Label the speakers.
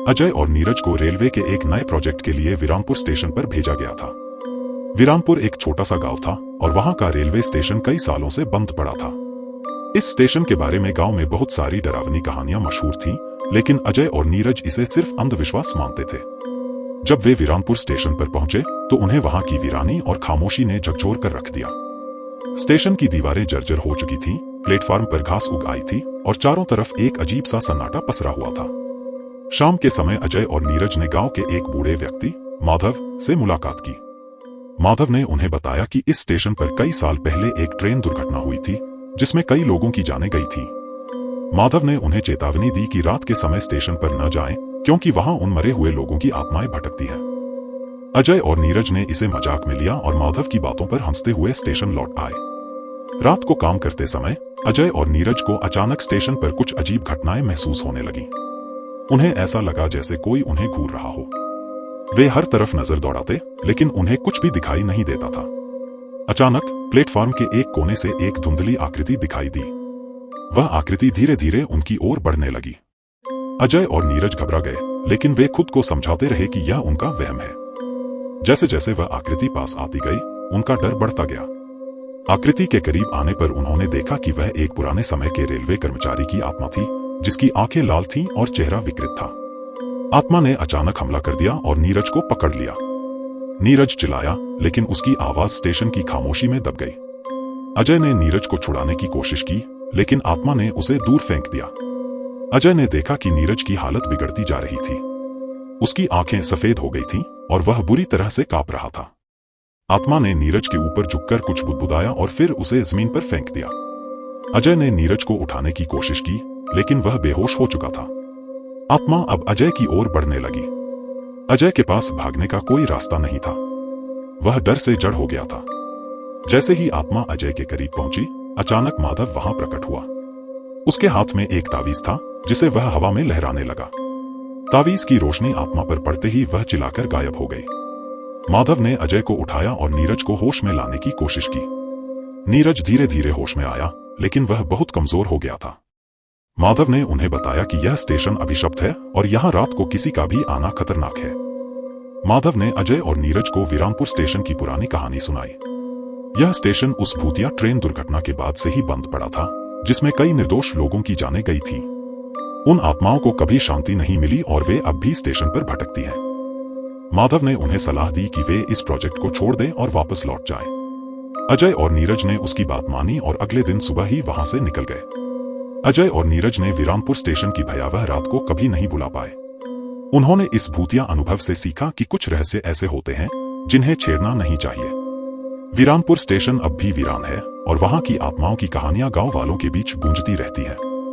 Speaker 1: अजय और नीरज को रेलवे के एक नए प्रोजेक्ट के लिए वीरानपुर स्टेशन पर भेजा गया था। वीरानपुर एक छोटा सा गांव था और वहां का रेलवे स्टेशन कई सालों से बंद पड़ा था। इस स्टेशन के बारे में गांव में बहुत सारी डरावनी कहानियां मशहूर थीं, लेकिन अजय और नीरज इसे सिर्फ अंधविश्वास मानते थे। जब वे वीरानपुर स्टेशन पर पहुंचे तो उन्हें वहां की वीरानी और खामोशी ने झकझोर कर रख दिया। स्टेशन की दीवारें जर्जर हो चुकी थीं, प्लेटफार्म पर घास उग आई थी और चारों तरफ एक अजीब सा सन्नाटा पसरा हुआ था। शाम के समय अजय और नीरज ने गांव के एक बूढ़े व्यक्ति माधव से मुलाकात की। माधव ने उन्हें बताया कि इस स्टेशन पर कई साल पहले एक ट्रेन दुर्घटना हुई थी जिसमें कई लोगों की जानें गई थी। माधव ने उन्हें चेतावनी दी कि रात के समय स्टेशन पर न जाएं, क्योंकि वहां उन मरे हुए लोगों की आत्माएं भटकती हैं। अजय और नीरज ने इसे मजाक में लिया और माधव की बातों पर हंसते हुए स्टेशन लौट आए। रात को काम करते समय अजय और नीरज को अचानक स्टेशन पर कुछ अजीब घटनाएं महसूस होने लगी। उन्हें ऐसा लगा जैसे कोई उन्हें घूर रहा हो। वे हर तरफ नजर दौड़ाते, लेकिन उन्हें कुछ भी दिखाई नहीं देता था। अचानक प्लेटफार्म के एक कोने से एक धुंधली आकृति दिखाई दी। वह आकृति धीरे धीरे उनकी ओर बढ़ने लगी। अजय और नीरज घबरा गए, लेकिन वे खुद को समझाते रहे कि यह उनका वहम है। जैसे जैसे वह आकृति पास आती गई, उनका डर बढ़ता गया। आकृति के करीब आने पर उन्होंने देखा कि वह एक पुराने समय के रेलवे कर्मचारी की आत्मा थी, जिसकी आंखें लाल थीं और चेहरा विकृत था। आत्मा ने अचानक हमला कर दिया और नीरज को पकड़ लिया। नीरज चिल्लाया, लेकिन उसकी आवाज स्टेशन की खामोशी में दब गई। अजय ने नीरज को छुड़ाने की कोशिश की, लेकिन आत्मा ने उसे दूर फेंक दिया। अजय ने देखा कि नीरज की हालत बिगड़ती जा रही थी। उसकी आंखें सफेद हो गई थीं और वह बुरी तरह से कांप रहा था। आत्मा ने नीरज के ऊपर झुककर कुछ बुदबुदाया और फिर उसे जमीन पर फेंक दिया। अजय ने नीरज को उठाने की कोशिश की, लेकिन वह बेहोश हो चुका था। आत्मा अब अजय की ओर बढ़ने लगी। अजय के पास भागने का कोई रास्ता नहीं था। वह डर से जड़ हो गया था। जैसे ही आत्मा अजय के करीब पहुंची, अचानक माधव वहां प्रकट हुआ। उसके हाथ में एक तावीज था, जिसे वह हवा में लहराने लगा। तावीज की रोशनी आत्मा पर पड़ते ही वह चिल्लाकर गायब हो गई। माधव ने अजय को उठाया और नीरज को होश में लाने की कोशिश की। नीरज धीरे धीरे होश में आया, लेकिन वह बहुत कमजोर हो गया था। माधव ने उन्हें बताया कि यह स्टेशन अभिशप्त है और यहाँ रात को किसी का भी आना खतरनाक है। माधव ने अजय और नीरज को वीरानपुर स्टेशन की पुरानी कहानी सुनाई। यह स्टेशन उस भूतिया ट्रेन दुर्घटना के बाद से ही बंद पड़ा था, जिसमें कई निर्दोष लोगों की जानें गई थी। उन आत्माओं को कभी शांति नहीं मिली और वे अब भी स्टेशन पर भटकती हैं। माधव ने उन्हें सलाह दी कि वे इस प्रोजेक्ट को छोड़ दें और वापस लौट जाएं। अजय और नीरज ने उसकी बात मानी और अगले दिन सुबह ही वहां से निकल गए। अजय और नीरज ने वीरानपुर स्टेशन की भयावह रात को कभी नहीं भुला पाए। उन्होंने इस भूतिया अनुभव से सीखा कि कुछ रहस्य ऐसे होते हैं जिन्हें छेड़ना नहीं चाहिए। वीरानपुर स्टेशन अब भी वीरान है और वहां की आत्माओं की कहानियां गांव वालों के बीच गूंजती रहती हैं।